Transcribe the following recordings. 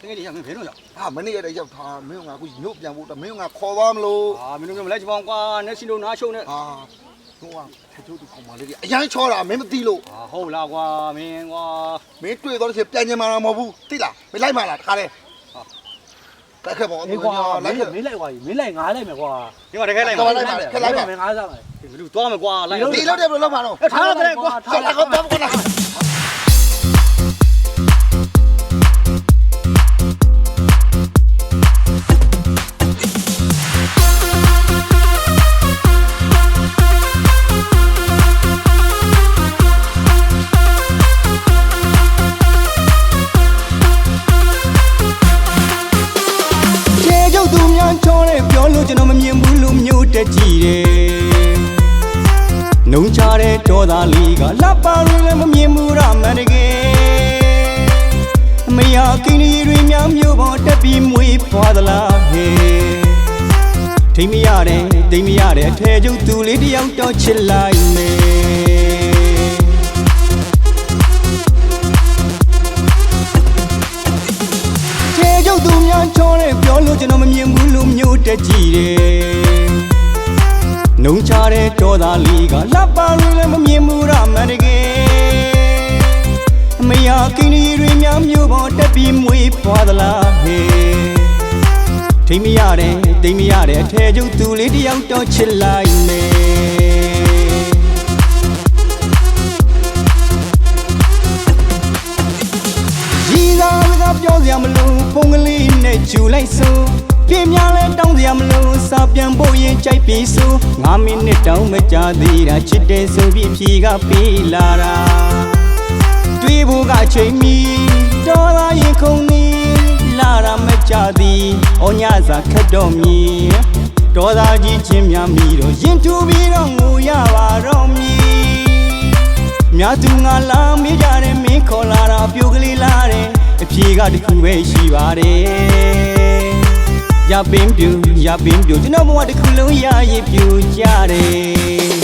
တကယ်ကြီးမင်းဘယ်တော့ရောက် မနေ့ရက်ရောက်ထားမင်းကအခုညို့ပြန်ဖို့မင်းကခေါ်သွားမလို့ မင်းတို့မလဲချပေါင်းကွာနဲ့စီလိုနားရှုံနဲ့ ဟိုကထချိုးသူခေါ်မလေးအရင်ချောတာမင်းမသိလို့ ဟုတ်လားကွာမင်းကွာ မင်းတွေ့တော့တစ်ချက်ပြန်ကျင်มาမဟုတ်ဘူးသိလားမင်းလိုက်မှလားတခါတည်းတက်ခဲ့ပါဦး ကွာလိုက်မင်းလိုက်ကွာမင်းလိုက်ငါလိုက်မယ်ကွာ ဒီမှာတကယ်လိုက်မှာ ခက်လိုက်ပါမင်းငါစားမယ် ဘယ်လိုသွားမကွာလိုက် ဒီလောက်တည်းဘယ်လိုလုပ်မှာတော့ ထားရတယ်ကွာ ဆက်လာတော့ကွာ ကျွန်တော်မမြင်ဘူးလို့မျိုးတက်ကြည့်တယ်နှုံချတဲ့ဒေါ်သားလေးကလှပရင်းလည်းမမြင်ဘူးရမှန်တကယ်မရကိန်းကြီးတွေများမျိုးပေါ်တက်ပြီးမွေးဖွာသလားဟဲ့ထိမရတယ်တိမ်မရတဲ့အထဲကျုပ်သူလေးတယောက်တော့ချစ်လိုက်မယ်ကျုပ်သူများချောတဲ့ပြောလို့ကျွန်တော်မမြင်ဘူးလို့မျိုးတက်ကြည့်တယ်နှုံချတဲ့ဒေါ်သားလေးကလှပရင်းလည်းမမြင်ဘူးရမှန်တကယ်မရကိန်းကြီးတွေများမျိုးပေါ်တက်ပြီးမွေးဖွာသလားဟဲ့ထိမရတယ်တိမ်မရတဲ့အထဲကျုပ်သူလေးတယောက်တော့ချစ်လိုက်မယ်ပြောစရာမလိုဖုန်းကလေးနဲ့ဂျူလိုက်ဆိုပြင်းများလဲတောင်းစရာမလိုစာပြန်ဖို့ရင်ကြိုက်ပြီဆို9မိနစ်တောင်းမကြသေးတာချစ်တယ်ဆိုပြီးဖြေကပေးလာတာတွေးဖို့ကအချိန်မီတော်သာရင်ခုန်နေလာတာမကြသည်ဩညစာခက်တော့မြည်တော်သာကြီးချင်းများမိတော့ရင်ထူပြီးတော့ငိုရပါတော့မြည်မြတ်သူငါလာမေးကြတယ်မင်းခေါ်လာတာပြိုကလေးလာတယ်အဖြေကတခုပဲရှိပါတယ်ရပင်ပြူကျွန်တော်ဘဝတစ်ခုလုံးရရပြူကြတယ်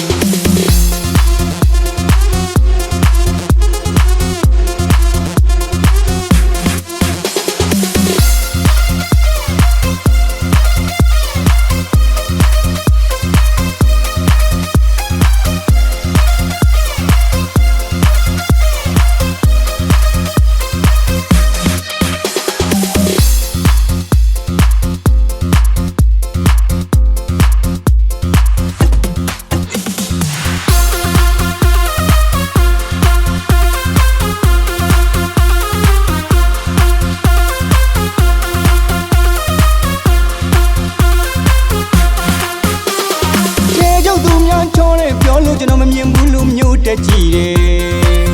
ကျွန်တော်မမြင်ဘူးလို့မျိုးတက်ကြည့်တယ်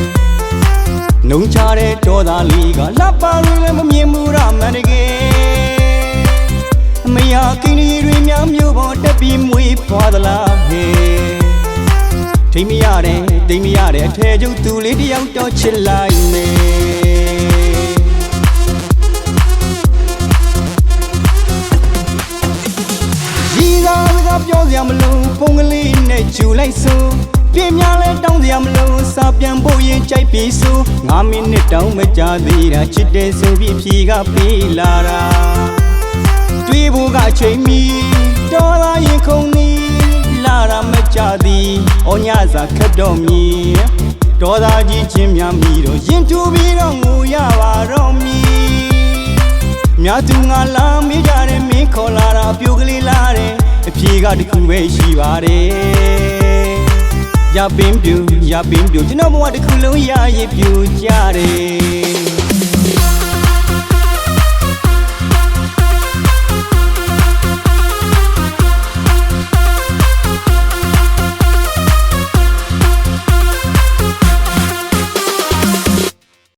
နှုံချတဲ့ဒေါ်သားလေးကလှပရင်းလည်းမမြင်ဘူးရမှန်တကယ်မရကိန်းကြီးတွေများမျိုးပေါ်တက်ပြီးမွေးဖွာသလားဟဲ့ထိမရတယ်တိမ်မရတဲ့အထဲကျုပ်သူလေးတယောက်တော့ချစ်လိုက်မယ်ပြောစရာမလိုဖုန်းကလေးနဲ့ဂျူလိုက်ဆိုပြင်းများလဲတောင်းစရာမလိုစာပြန်ဖို့ရင်ကြိုက်ပြီဆို9မိနစ်တောင်းမကြသေးတာချစ်တယ်ဆိုပြီးဖြေကပေးလာတာတွေးဖို့ကအချိန်မီတော်သာရင်ခုန်နေလာတာမကြသည်ဩညစာခက်တော့မြည်တော်သာကြီးချင်းများမိတော့ရင်ထူပြီးတော့ငိုရပါတော့မြည်မြတ်သူငါလာမေးကြတယ်မင်းခေါ်လာတာပြိုကလေးလာတယ်အဖြေကတခုပဲရှိပါတယ်ရပင်ပြူကျွန်တော်ဘဝတစ်ခုလုံးရရပြူကြတယ်